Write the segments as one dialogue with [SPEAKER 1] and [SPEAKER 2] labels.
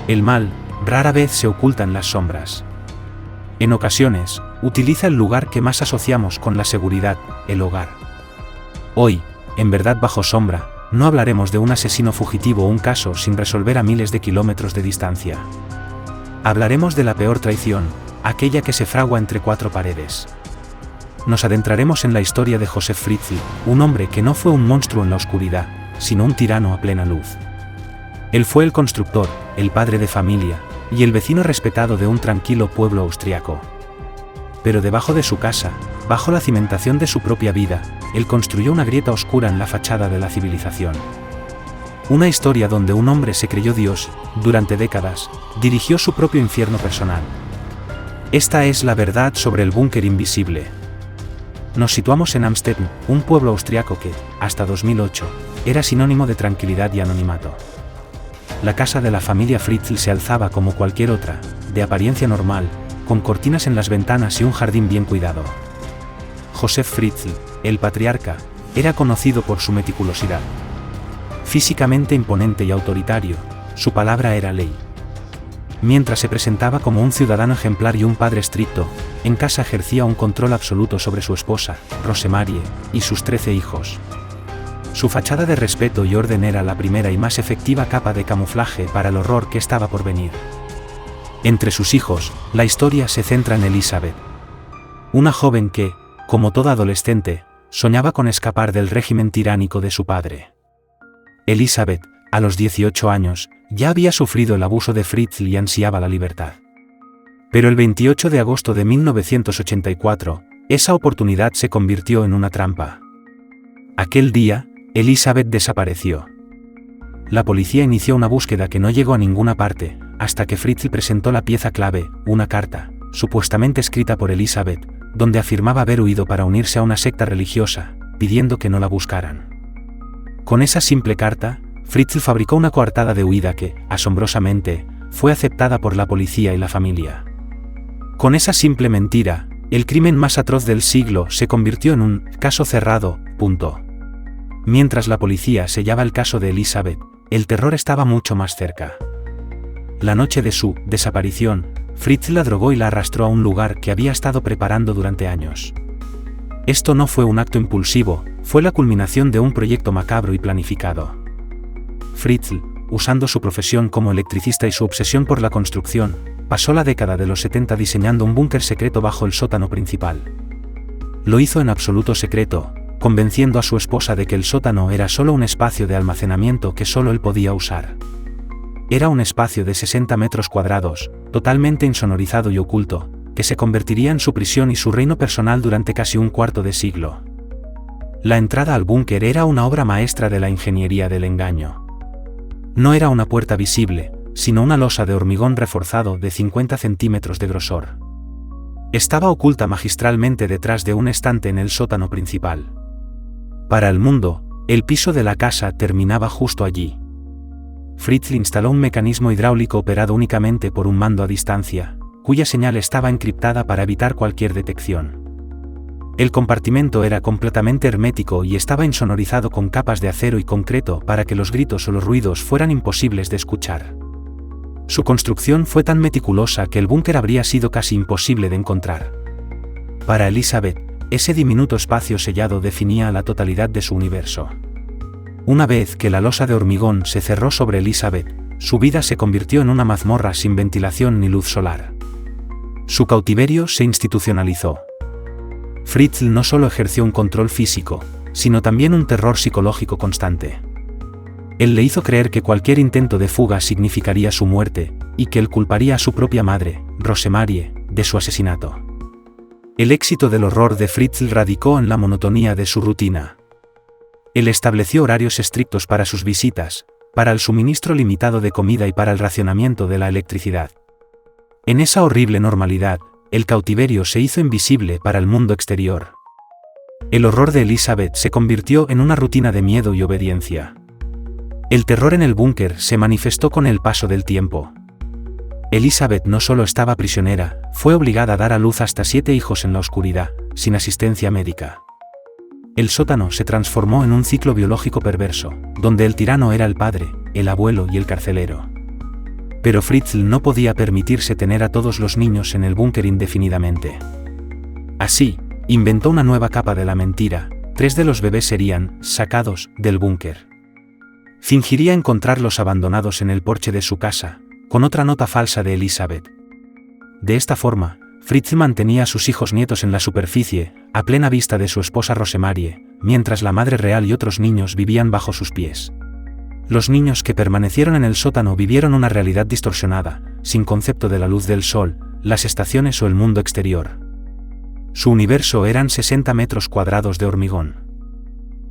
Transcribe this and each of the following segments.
[SPEAKER 1] El mal, rara vez se oculta en las sombras. En ocasiones, utiliza el lugar que más asociamos con la seguridad, el hogar. Hoy, en Verdad bajo sombra, no hablaremos de un asesino fugitivo o un caso sin resolver a miles de kilómetros de distancia. Hablaremos de la peor traición, aquella que se fragua entre cuatro paredes. Nos adentraremos en la historia de Josef Fritzl, un hombre que no fue un monstruo en la oscuridad, sino un tirano a plena luz. Él fue el constructor, el padre de familia, y el vecino respetado de un tranquilo pueblo austriaco. Pero debajo de su casa, bajo la cimentación de su propia vida, él construyó una grieta oscura en la fachada de la civilización. Una historia donde un hombre se creyó Dios, durante décadas, dirigió su propio infierno personal. Esta es la verdad sobre el búnker invisible. Nos situamos en Amstetten, un pueblo austriaco que, hasta 2008, era sinónimo de tranquilidad y anonimato. La casa de la familia Fritzl se alzaba como cualquier otra, de apariencia normal, con cortinas en las ventanas y un jardín bien cuidado. Josef Fritzl, el patriarca, era conocido por su meticulosidad. Físicamente imponente y autoritario, su palabra era ley. Mientras se presentaba como un ciudadano ejemplar y un padre estricto, en casa ejercía un control absoluto sobre su esposa, Rosemarie, y sus 13 hijos. Su fachada de respeto y orden era la primera y más efectiva capa de camuflaje para el horror que estaba por venir. Entre sus hijos, la historia se centra en Elisabeth. Una joven que, como toda adolescente, soñaba con escapar del régimen tiránico de su padre. Elisabeth, a los 18 años, ya había sufrido el abuso de Fritzl y ansiaba la libertad. Pero el 28 de agosto de 1984, esa oportunidad se convirtió en una trampa. Aquel día, Elisabeth desapareció. La policía inició una búsqueda que no llegó a ninguna parte, hasta que Fritzl presentó la pieza clave, una carta, supuestamente escrita por Elisabeth, donde afirmaba haber huido para unirse a una secta religiosa, pidiendo que no la buscaran. Con esa simple carta, Fritzl fabricó una coartada de huida que, asombrosamente, fue aceptada por la policía y la familia. Con esa simple mentira, el crimen más atroz del siglo se convirtió en un caso cerrado, punto. Mientras la policía sellaba el caso de Elisabeth, el terror estaba mucho más cerca. La noche de su desaparición, Fritzl la drogó y la arrastró a un lugar que había estado preparando durante años. Esto no fue un acto impulsivo, fue la culminación de un proyecto macabro y planificado. Fritzl, usando su profesión como electricista y su obsesión por la construcción, pasó la década de los 70 diseñando un búnker secreto bajo el sótano principal. Lo hizo en absoluto secreto, convenciendo a su esposa de que el sótano era solo un espacio de almacenamiento que solo él podía usar. Era un espacio de 60 metros cuadrados, totalmente insonorizado y oculto, que se convertiría en su prisión y su reino personal durante casi un cuarto de siglo. La entrada al búnker era una obra maestra de la ingeniería del engaño. No era una puerta visible, sino una losa de hormigón reforzado de 50 centímetros de grosor. Estaba oculta magistralmente detrás de un estante en el sótano principal. Para el mundo, el piso de la casa terminaba justo allí. Fritzl instaló un mecanismo hidráulico operado únicamente por un mando a distancia, cuya señal estaba encriptada para evitar cualquier detección. El compartimento era completamente hermético y estaba insonorizado con capas de acero y concreto para que los gritos o los ruidos fueran imposibles de escuchar. Su construcción fue tan meticulosa que el búnker habría sido casi imposible de encontrar. Para Elisabeth, ese diminuto espacio sellado definía la totalidad de su universo. Una vez que la losa de hormigón se cerró sobre Elisabeth, su vida se convirtió en una mazmorra sin ventilación ni luz solar. Su cautiverio se institucionalizó. Fritzl no solo ejerció un control físico, sino también un terror psicológico constante. Él le hizo creer que cualquier intento de fuga significaría su muerte, y que él culparía a su propia madre, Rosemarie, de su asesinato. El éxito del horror de Fritzl radicó en la monotonía de su rutina. Él estableció horarios estrictos para sus visitas, para el suministro limitado de comida y para el racionamiento de la electricidad. En esa horrible normalidad, el cautiverio se hizo invisible para el mundo exterior. El horror de Elisabeth se convirtió en una rutina de miedo y obediencia. El terror en el búnker se manifestó con el paso del tiempo. Elisabeth no solo estaba prisionera, fue obligada a dar a luz hasta 7 hijos en la oscuridad, sin asistencia médica. El sótano se transformó en un ciclo biológico perverso, donde el tirano era el padre, el abuelo y el carcelero. Pero Fritzl no podía permitirse tener a todos los niños en el búnker indefinidamente. Así, inventó una nueva capa de la mentira: 3 de los bebés serían sacados del búnker. Fingiría encontrarlos abandonados en el porche de su casa, con otra nota falsa de Elizabeth. De esta forma, Fritzl mantenía a sus hijos nietos en la superficie, a plena vista de su esposa Rosemarie, mientras la madre real y otros niños vivían bajo sus pies. Los niños que permanecieron en el sótano vivieron una realidad distorsionada, sin concepto de la luz del sol, las estaciones o el mundo exterior. Su universo eran 60 metros cuadrados de hormigón.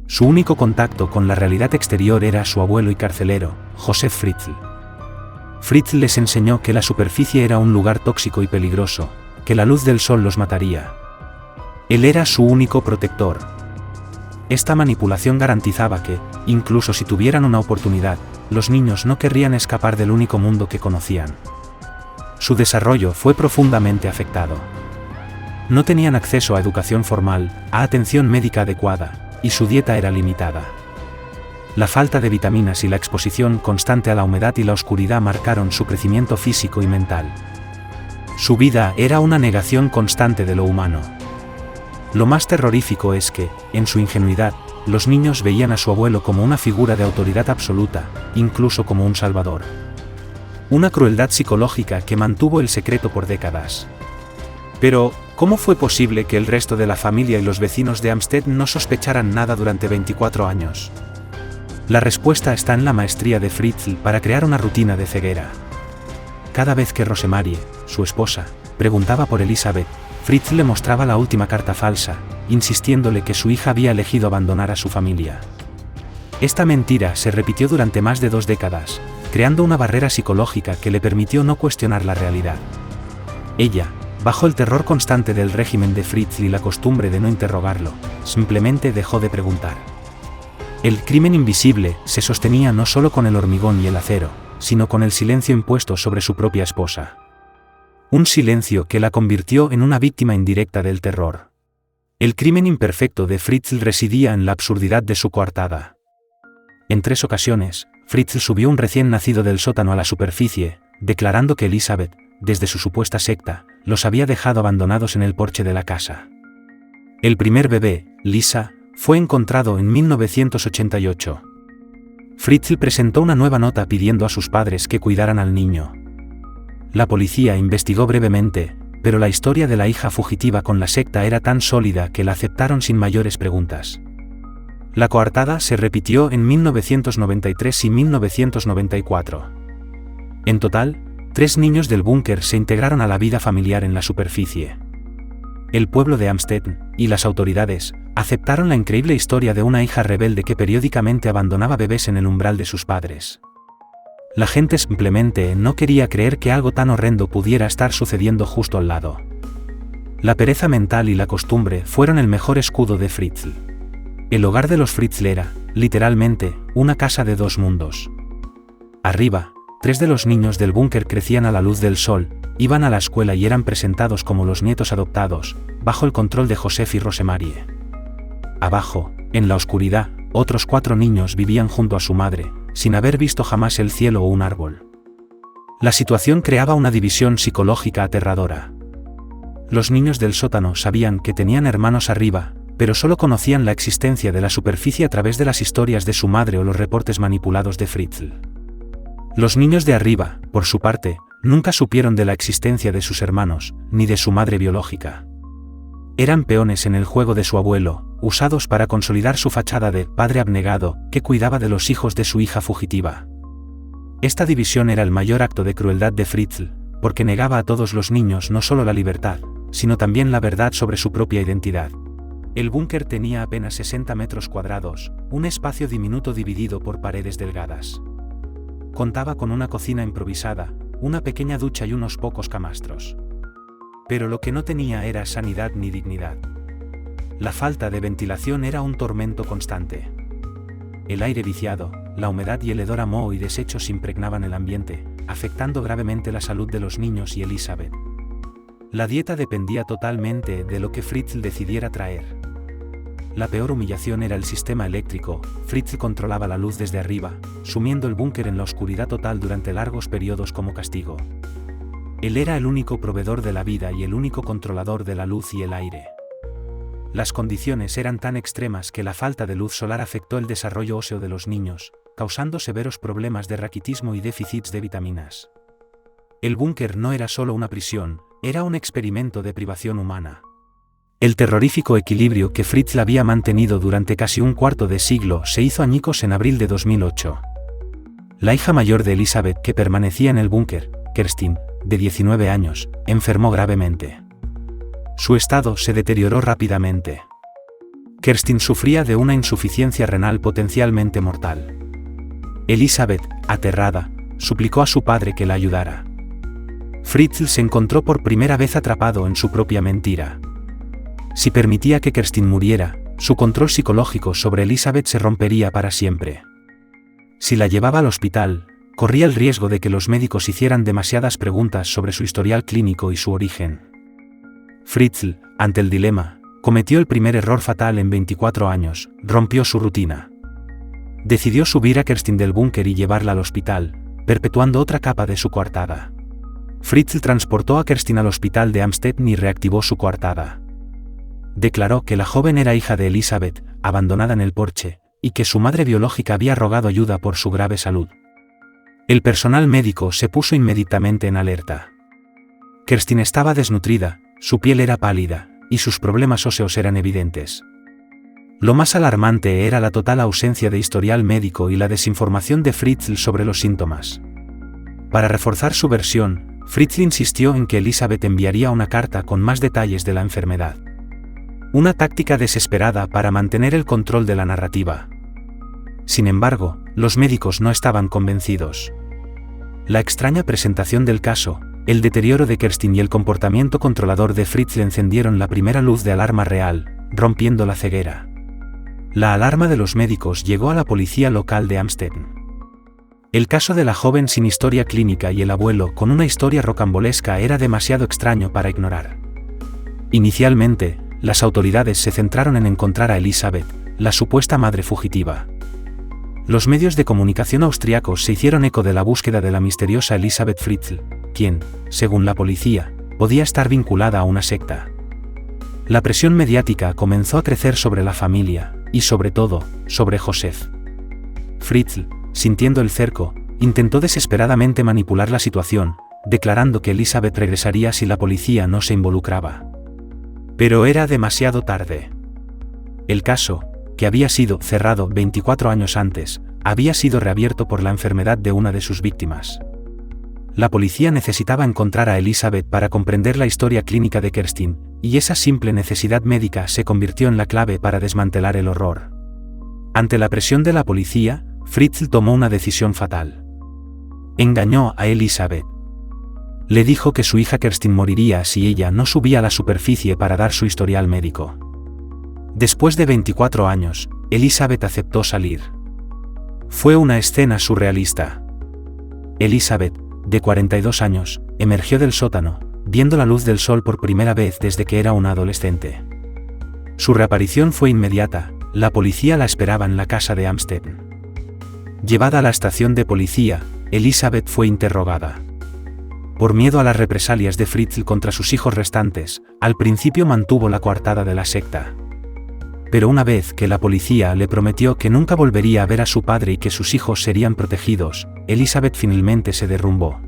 [SPEAKER 1] Su único contacto con la realidad exterior era su abuelo y carcelero, Josef Fritzl. Fritzl les enseñó que la superficie era un lugar tóxico y peligroso, que la luz del sol los mataría. Él era su único protector. Esta manipulación garantizaba que, incluso si tuvieran una oportunidad, los niños no querrían escapar del único mundo que conocían. Su desarrollo fue profundamente afectado. No tenían acceso a educación formal, a atención médica adecuada, y su dieta era limitada. La falta de vitaminas y la exposición constante a la humedad y la oscuridad marcaron su crecimiento físico y mental. Su vida era una negación constante de lo humano. Lo más terrorífico es que, en su ingenuidad, los niños veían a su abuelo como una figura de autoridad absoluta, incluso como un salvador. Una crueldad psicológica que mantuvo el secreto por décadas. Pero, ¿cómo fue posible que el resto de la familia y los vecinos de Hampstead no sospecharan nada durante 24 años? La respuesta está en la maestría de Fritzl para crear una rutina de ceguera. Cada vez que Rosemarie, su esposa, preguntaba por Elizabeth, Fritzl le mostraba la última carta falsa, insistiéndole que su hija había elegido abandonar a su familia. Esta mentira se repitió durante más de 2 décadas, creando una barrera psicológica que le permitió no cuestionar la realidad. Ella, bajo el terror constante del régimen de Fritzl y la costumbre de no interrogarlo, simplemente dejó de preguntar. El crimen invisible se sostenía no solo con el hormigón y el acero, sino con el silencio impuesto sobre su propia esposa. Un silencio que la convirtió en una víctima indirecta del terror. El crimen imperfecto de Fritzl residía en la absurdidad de su coartada. En 3 ocasiones, Fritzl subió un recién nacido del sótano a la superficie, declarando que Elizabeth, desde su supuesta secta, los había dejado abandonados en el porche de la casa. El primer bebé, Lisa, fue encontrado en 1988. Fritzl presentó una nueva nota pidiendo a sus padres que cuidaran al niño. La policía investigó brevemente, pero la historia de la hija fugitiva con la secta era tan sólida que la aceptaron sin mayores preguntas. La coartada se repitió en 1993 y 1994. En total, 3 niños del búnker se integraron a la vida familiar en la superficie. El pueblo de Hampstead, y las autoridades, aceptaron la increíble historia de una hija rebelde que periódicamente abandonaba bebés en el umbral de sus padres. La gente simplemente no quería creer que algo tan horrendo pudiera estar sucediendo justo al lado. La pereza mental y la costumbre fueron el mejor escudo de Fritzl. El hogar de los Fritzl era, literalmente, una casa de 2 mundos. Arriba, 3 de los niños del búnker crecían a la luz del sol, iban a la escuela y eran presentados como los nietos adoptados, bajo el control de Josef y Rosemarie. Abajo, en la oscuridad, otros 4 niños vivían junto a su madre, sin haber visto jamás el cielo o un árbol. La situación creaba una división psicológica aterradora. Los niños del sótano sabían que tenían hermanos arriba, pero solo conocían la existencia de la superficie a través de las historias de su madre o los reportes manipulados de Fritzl. Los niños de arriba, por su parte, nunca supieron de la existencia de sus hermanos, ni de su madre biológica. Eran peones en el juego de su abuelo, usados para consolidar su fachada de padre abnegado, que cuidaba de los hijos de su hija fugitiva. Esta división era el mayor acto de crueldad de Fritzl, porque negaba a todos los niños no solo la libertad, sino también la verdad sobre su propia identidad. El búnker tenía apenas 60 metros cuadrados, un espacio diminuto dividido por paredes delgadas. Contaba con una cocina improvisada, una pequeña ducha y unos pocos camastros. Pero lo que no tenía era sanidad ni dignidad. La falta de ventilación era un tormento constante. El aire viciado, la humedad y el hedor a moho y desechos impregnaban el ambiente, afectando gravemente la salud de los niños y Elizabeth. La dieta dependía totalmente de lo que Fritzl decidiera traer. La peor humillación era el sistema eléctrico. Fritzl controlaba la luz desde arriba, sumiendo el búnker en la oscuridad total durante largos periodos como castigo. Él era el único proveedor de la vida y el único controlador de la luz y el aire. Las condiciones eran tan extremas que la falta de luz solar afectó el desarrollo óseo de los niños, causando severos problemas de raquitismo y déficits de vitaminas. El búnker no era solo una prisión, era un experimento de privación humana. El terrorífico equilibrio que Fritzl había mantenido durante casi un cuarto de siglo se hizo añicos en abril de 2008. La hija mayor de Elizabeth que permanecía en el búnker, Kerstin, de 19 años, enfermó gravemente. Su estado se deterioró rápidamente. Kerstin sufría de una insuficiencia renal potencialmente mortal. Elizabeth, aterrada, suplicó a su padre que la ayudara. Fritzl se encontró por primera vez atrapado en su propia mentira. Si permitía que Kerstin muriera, su control psicológico sobre Elizabeth se rompería para siempre. Si la llevaba al hospital, corría el riesgo de que los médicos hicieran demasiadas preguntas sobre su historial clínico y su origen. Fritzl, ante el dilema, cometió el primer error fatal en 24 años, rompió su rutina. Decidió subir a Kerstin del búnker y llevarla al hospital, perpetuando otra capa de su coartada. Fritzl transportó a Kerstin al hospital de Amstetten y reactivó su coartada. Declaró que la joven era hija de Elizabeth, abandonada en el porche, y que su madre biológica había rogado ayuda por su grave salud. El personal médico se puso inmediatamente en alerta. Kerstin estaba desnutrida, su piel era pálida, y sus problemas óseos eran evidentes. Lo más alarmante era la total ausencia de historial médico y la desinformación de Fritzl sobre los síntomas. Para reforzar su versión, Fritzl insistió en que Elizabeth enviaría una carta con más detalles de la enfermedad. Una táctica desesperada para mantener el control de la narrativa. Sin embargo, los médicos no estaban convencidos. La extraña presentación del caso, el deterioro de Kerstin y el comportamiento controlador de Fritzl encendieron la primera luz de alarma real, rompiendo la ceguera. La alarma de los médicos llegó a la policía local de Amstetten. El caso de la joven sin historia clínica y el abuelo con una historia rocambolesca era demasiado extraño para ignorar. Inicialmente, las autoridades se centraron en encontrar a Elizabeth, la supuesta madre fugitiva. Los medios de comunicación austriacos se hicieron eco de la búsqueda de la misteriosa Elizabeth Fritzl, quien, según la policía, podía estar vinculada a una secta. La presión mediática comenzó a crecer sobre la familia, y sobre todo, sobre Josef. Fritzl, sintiendo el cerco, intentó desesperadamente manipular la situación, declarando que Elizabeth regresaría si la policía no se involucraba. Pero era demasiado tarde. El caso, que había sido cerrado 24 años antes, había sido reabierto por la enfermedad de una de sus víctimas. La policía necesitaba encontrar a Elizabeth para comprender la historia clínica de Kerstin, y esa simple necesidad médica se convirtió en la clave para desmantelar el horror. Ante la presión de la policía, Fritzl tomó una decisión fatal. Engañó a Elizabeth. Le dijo que su hija Kerstin moriría si ella no subía a la superficie para dar su historial médico. Después de 24 años, Elizabeth aceptó salir. Fue una escena surrealista. Elizabeth, de 42 años, emergió del sótano, viendo la luz del sol por primera vez desde que era una adolescente. Su reaparición fue inmediata, la policía la esperaba en la casa de Amstetten. Llevada a la estación de policía, Elizabeth fue interrogada. Por miedo a las represalias de Fritzl contra sus hijos restantes, al principio mantuvo la coartada de la secta. Pero una vez que la policía le prometió que nunca volvería a ver a su padre y que sus hijos serían protegidos, Elizabeth finalmente se derrumbó.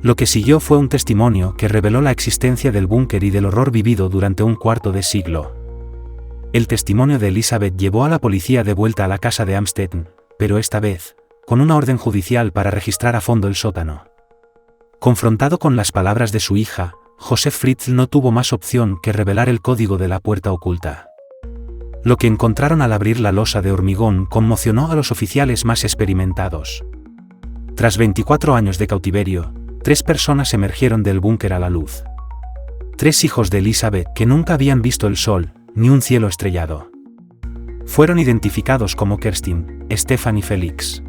[SPEAKER 1] Lo que siguió fue un testimonio que reveló la existencia del búnker y del horror vivido durante un cuarto de siglo. El testimonio de Elizabeth llevó a la policía de vuelta a la casa de Amstetten, pero esta vez, con una orden judicial para registrar a fondo el sótano. Confrontado con las palabras de su hija, Josef Fritzl no tuvo más opción que revelar el código de la puerta oculta. Lo que encontraron al abrir la losa de hormigón conmocionó a los oficiales más experimentados. Tras 24 años de cautiverio, 3 personas emergieron del búnker a la luz. 3 hijos de Elizabeth que nunca habían visto el sol, ni un cielo estrellado. Fueron identificados como Kerstin, Stefan y Felix.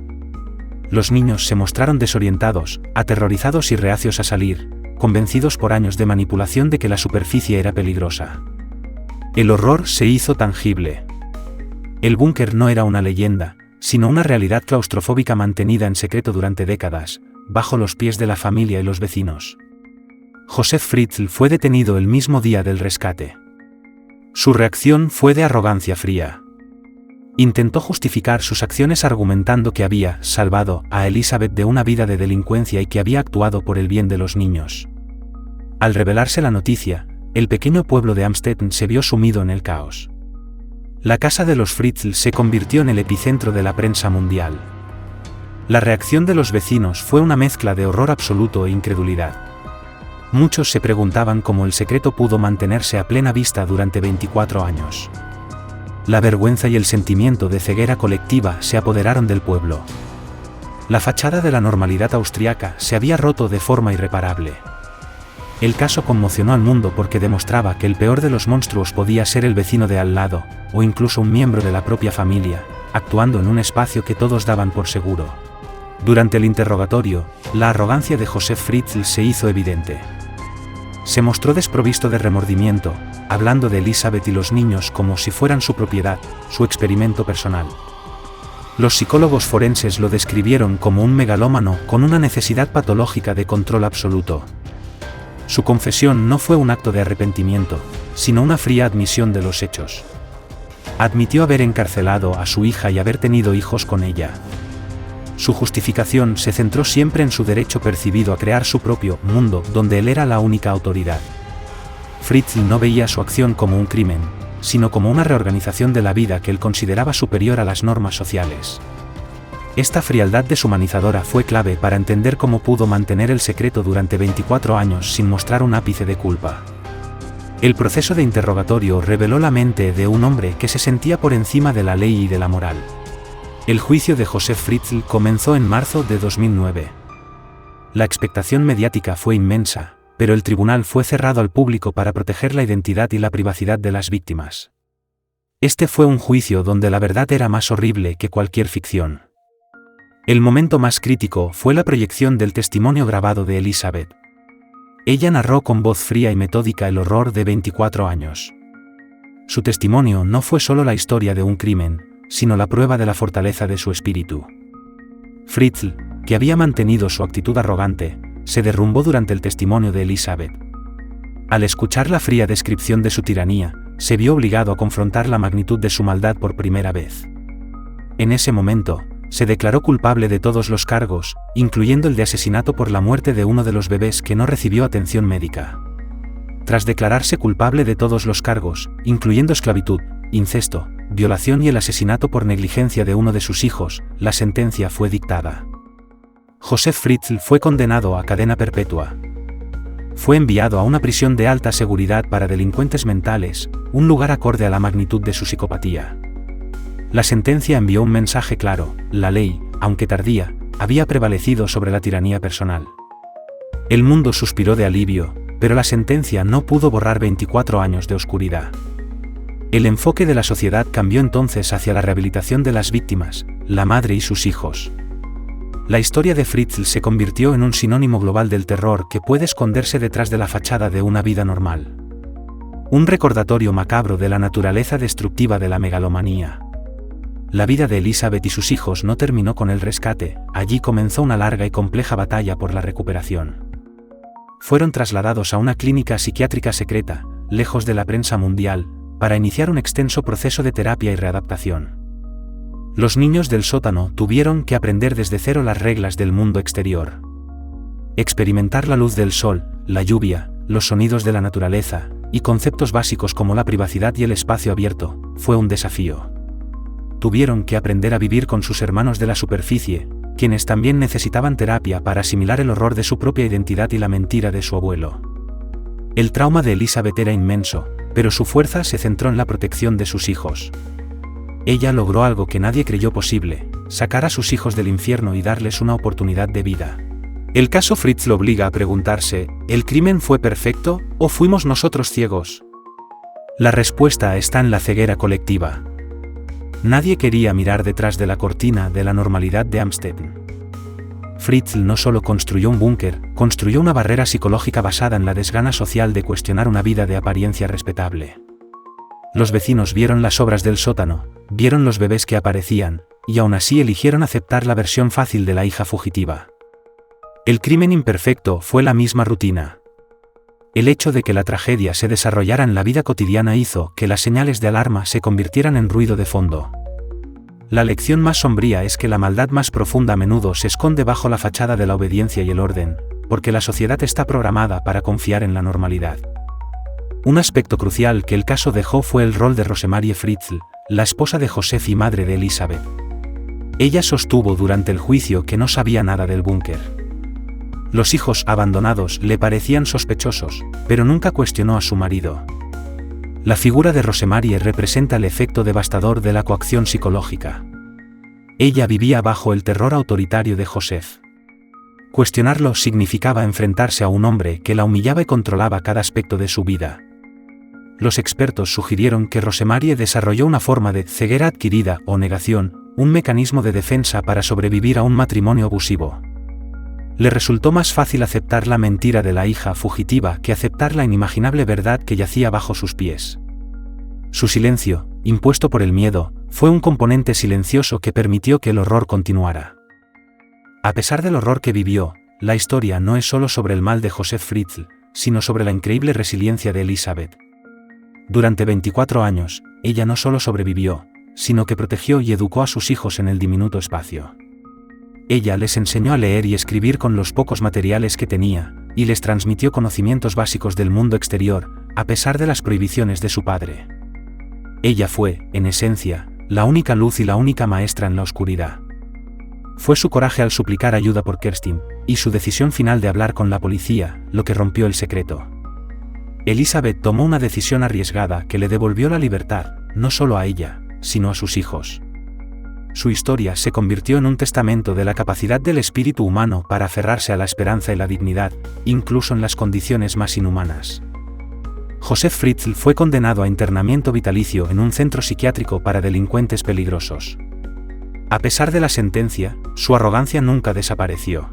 [SPEAKER 1] Los niños se mostraron desorientados, aterrorizados y reacios a salir, convencidos por años de manipulación de que la superficie era peligrosa. El horror se hizo tangible. El búnker no era una leyenda, sino una realidad claustrofóbica mantenida en secreto durante décadas, bajo los pies de la familia y los vecinos. Josef Fritzl fue detenido el mismo día del rescate. Su reacción fue de arrogancia fría. Intentó justificar sus acciones argumentando que había salvado a Elisabeth de una vida de delincuencia y que había actuado por el bien de los niños. Al revelarse la noticia, el pequeño pueblo de Amstetten se vio sumido en el caos. La casa de los Fritzl se convirtió en el epicentro de la prensa mundial. La reacción de los vecinos fue una mezcla de horror absoluto e incredulidad. Muchos se preguntaban cómo el secreto pudo mantenerse a plena vista durante 24 años. La vergüenza y el sentimiento de ceguera colectiva se apoderaron del pueblo. La fachada de la normalidad austriaca se había roto de forma irreparable. El caso conmocionó al mundo porque demostraba que el peor de los monstruos podía ser el vecino de al lado, o incluso un miembro de la propia familia, actuando en un espacio que todos daban por seguro. Durante el interrogatorio, la arrogancia de Josef Fritzl se hizo evidente. Se mostró desprovisto de remordimiento, hablando de Elisabeth y los niños como si fueran su propiedad, su experimento personal. Los psicólogos forenses lo describieron como un megalómano con una necesidad patológica de control absoluto. Su confesión no fue un acto de arrepentimiento, sino una fría admisión de los hechos. Admitió haber encarcelado a su hija y haber tenido hijos con ella. Su justificación se centró siempre en su derecho percibido a crear su propio mundo donde él era la única autoridad. Fritzl no veía su acción como un crimen, sino como una reorganización de la vida que él consideraba superior a las normas sociales. Esta frialdad deshumanizadora fue clave para entender cómo pudo mantener el secreto durante 24 años sin mostrar un ápice de culpa. El proceso de interrogatorio reveló la mente de un hombre que se sentía por encima de la ley y de la moral. El juicio de Josef Fritzl comenzó en marzo de 2009. La expectación mediática fue inmensa, pero el tribunal fue cerrado al público para proteger la identidad y la privacidad de las víctimas. Este fue un juicio donde la verdad era más horrible que cualquier ficción. El momento más crítico fue la proyección del testimonio grabado de Elisabeth. Ella narró con voz fría y metódica el horror de 24 años. Su testimonio no fue solo la historia de un crimen, sino la prueba de la fortaleza de su espíritu. Fritzl, que había mantenido su actitud arrogante, se derrumbó durante el testimonio de Elisabeth. Al escuchar la fría descripción de su tiranía, se vio obligado a confrontar la magnitud de su maldad por primera vez. En ese momento, se declaró culpable de todos los cargos, incluyendo el de asesinato por la muerte de uno de los bebés que no recibió atención médica. Tras declararse culpable de todos los cargos, incluyendo esclavitud, incesto, violación y el asesinato por negligencia de uno de sus hijos, la sentencia fue dictada. Josef Fritzl fue condenado a cadena perpetua. Fue enviado a una prisión de alta seguridad para delincuentes mentales, un lugar acorde a la magnitud de su psicopatía. La sentencia envió un mensaje claro: la ley, aunque tardía, había prevalecido sobre la tiranía personal. El mundo suspiró de alivio, pero la sentencia no pudo borrar 24 años de oscuridad. El enfoque de la sociedad cambió entonces hacia la rehabilitación de las víctimas, la madre y sus hijos. La historia de Fritzl se convirtió en un sinónimo global del terror que puede esconderse detrás de la fachada de una vida normal. Un recordatorio macabro de la naturaleza destructiva de la megalomanía. La vida de Elisabeth y sus hijos no terminó con el rescate, allí comenzó una larga y compleja batalla por la recuperación. Fueron trasladados a una clínica psiquiátrica secreta, lejos de la prensa mundial, para iniciar un extenso proceso de terapia y readaptación. Los niños del sótano tuvieron que aprender desde cero las reglas del mundo exterior. Experimentar la luz del sol, la lluvia, los sonidos de la naturaleza, y conceptos básicos como la privacidad y el espacio abierto, fue un desafío. Tuvieron que aprender a vivir con sus hermanos de la superficie, quienes también necesitaban terapia para asimilar el horror de su propia identidad y la mentira de su abuelo. El trauma de Elisabeth era inmenso, pero su fuerza se centró en la protección de sus hijos. Ella logró algo que nadie creyó posible: sacar a sus hijos del infierno y darles una oportunidad de vida. El caso Fritzl obliga a preguntarse: ¿el crimen fue perfecto, o fuimos nosotros ciegos? La respuesta está en la ceguera colectiva. Nadie quería mirar detrás de la cortina de la normalidad de Amstetten. Fritzl no solo construyó un búnker, construyó una barrera psicológica basada en la desgana social de cuestionar una vida de apariencia respetable. Los vecinos vieron las obras del sótano, vieron los bebés que aparecían, y aún así eligieron aceptar la versión fácil de la hija fugitiva. El crimen imperfecto fue la misma rutina. El hecho de que la tragedia se desarrollara en la vida cotidiana hizo que las señales de alarma se convirtieran en ruido de fondo. La lección más sombría es que la maldad más profunda a menudo se esconde bajo la fachada de la obediencia y el orden, porque la sociedad está programada para confiar en la normalidad. Un aspecto crucial que el caso dejó fue el rol de Rosemarie Fritzl, la esposa de Joseph y madre de Elisabeth. Ella sostuvo durante el juicio que no sabía nada del búnker. Los hijos abandonados le parecían sospechosos, pero nunca cuestionó a su marido. La figura de Rosemarie representa el efecto devastador de la coacción psicológica. Ella vivía bajo el terror autoritario de Joseph. Cuestionarlo significaba enfrentarse a un hombre que la humillaba y controlaba cada aspecto de su vida. Los expertos sugirieron que Rosemarie desarrolló una forma de ceguera adquirida o negación, un mecanismo de defensa para sobrevivir a un matrimonio abusivo. Le resultó más fácil aceptar la mentira de la hija fugitiva que aceptar la inimaginable verdad que yacía bajo sus pies. Su silencio, impuesto por el miedo, fue un componente silencioso que permitió que el horror continuara. A pesar del horror que vivió, la historia no es solo sobre el mal de Joseph Fritzl, sino sobre la increíble resiliencia de Elisabeth. Durante 24 años, ella no solo sobrevivió, sino que protegió y educó a sus hijos en el diminuto espacio. Ella les enseñó a leer y escribir con los pocos materiales que tenía, y les transmitió conocimientos básicos del mundo exterior, a pesar de las prohibiciones de su padre. Ella fue, en esencia, la única luz y la única maestra en la oscuridad. Fue su coraje al suplicar ayuda por Kerstin, y su decisión final de hablar con la policía, lo que rompió el secreto. Elisabeth tomó una decisión arriesgada que le devolvió la libertad, no solo a ella, sino a sus hijos. Su historia se convirtió en un testamento de la capacidad del espíritu humano para aferrarse a la esperanza y la dignidad, incluso en las condiciones más inhumanas. Joseph Fritzl fue condenado a internamiento vitalicio en un centro psiquiátrico para delincuentes peligrosos. A pesar de la sentencia, su arrogancia nunca desapareció.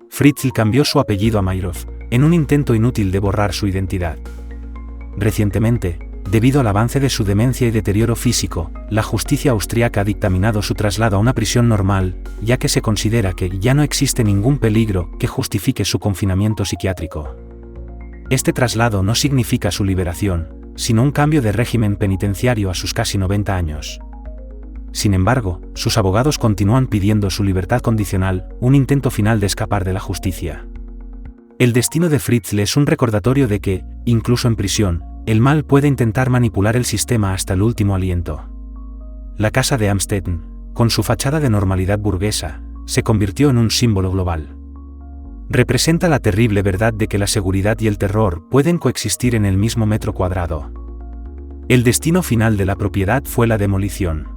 [SPEAKER 1] Fritzl cambió su apellido a Mayrov, en un intento inútil de borrar su identidad. Recientemente, debido al avance de su demencia y deterioro físico, la justicia austriaca ha dictaminado su traslado a una prisión normal, ya que se considera que ya no existe ningún peligro que justifique su confinamiento psiquiátrico. Este traslado no significa su liberación, sino un cambio de régimen penitenciario a sus casi 90 años. Sin embargo, sus abogados continúan pidiendo su libertad condicional, un intento final de escapar de la justicia. El destino de Fritzl es un recordatorio de que, incluso en prisión, el mal puede intentar manipular el sistema hasta el último aliento. La casa de Amstetten, con su fachada de normalidad burguesa, se convirtió en un símbolo global. Representa la terrible verdad de que la seguridad y el terror pueden coexistir en el mismo metro cuadrado. El destino final de la propiedad fue la demolición.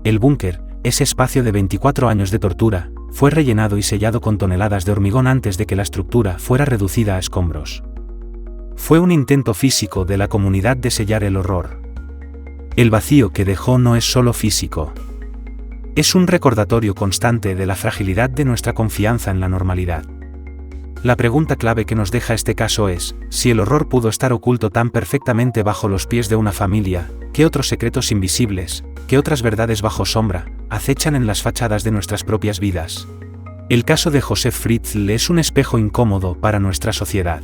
[SPEAKER 1] El búnker, ese espacio de 24 años de tortura, fue rellenado y sellado con toneladas de hormigón antes de que la estructura fuera reducida a escombros. Fue un intento físico de la comunidad de sellar el horror. El vacío que dejó no es solo físico. Es un recordatorio constante de la fragilidad de nuestra confianza en la normalidad. La pregunta clave que nos deja este caso es, si el horror pudo estar oculto tan perfectamente bajo los pies de una familia, ¿qué otros secretos invisibles, qué otras verdades bajo sombra, acechan en las fachadas de nuestras propias vidas? El caso de Joseph Fritzl es un espejo incómodo para nuestra sociedad.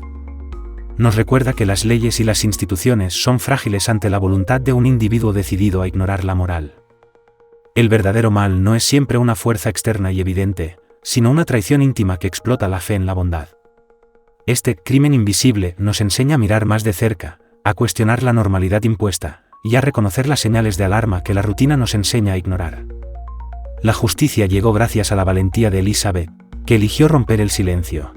[SPEAKER 1] Nos recuerda que las leyes y las instituciones son frágiles ante la voluntad de un individuo decidido a ignorar la moral. El verdadero mal no es siempre una fuerza externa y evidente, sino una traición íntima que explota la fe en la bondad. Este crimen invisible nos enseña a mirar más de cerca, a cuestionar la normalidad impuesta, y a reconocer las señales de alarma que la rutina nos enseña a ignorar. La justicia llegó gracias a la valentía de Elisabeth, que eligió romper el silencio.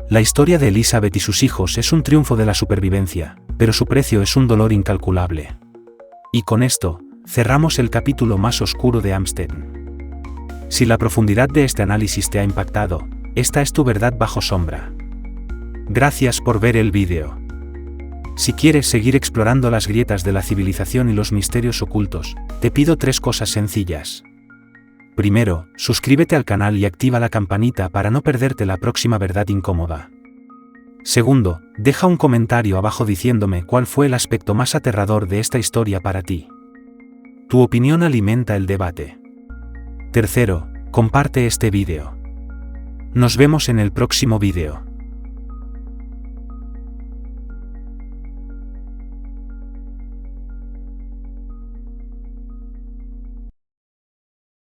[SPEAKER 1] La historia de Elisabeth y sus hijos es un triunfo de la supervivencia, pero su precio es un dolor incalculable. Y con esto, cerramos el capítulo más oscuro de Amstetten. Si la profundidad de este análisis te ha impactado, esta es tu verdad bajo sombra. Gracias por ver el vídeo. Si quieres seguir explorando las grietas de la civilización y los misterios ocultos, te pido 3 cosas sencillas. Primero, suscríbete al canal y activa la campanita para no perderte la próxima verdad incómoda. Segundo, deja un comentario abajo diciéndome cuál fue el aspecto más aterrador de esta historia para ti. Tu opinión alimenta el debate. Tercero, comparte este vídeo. Nos vemos en el próximo vídeo.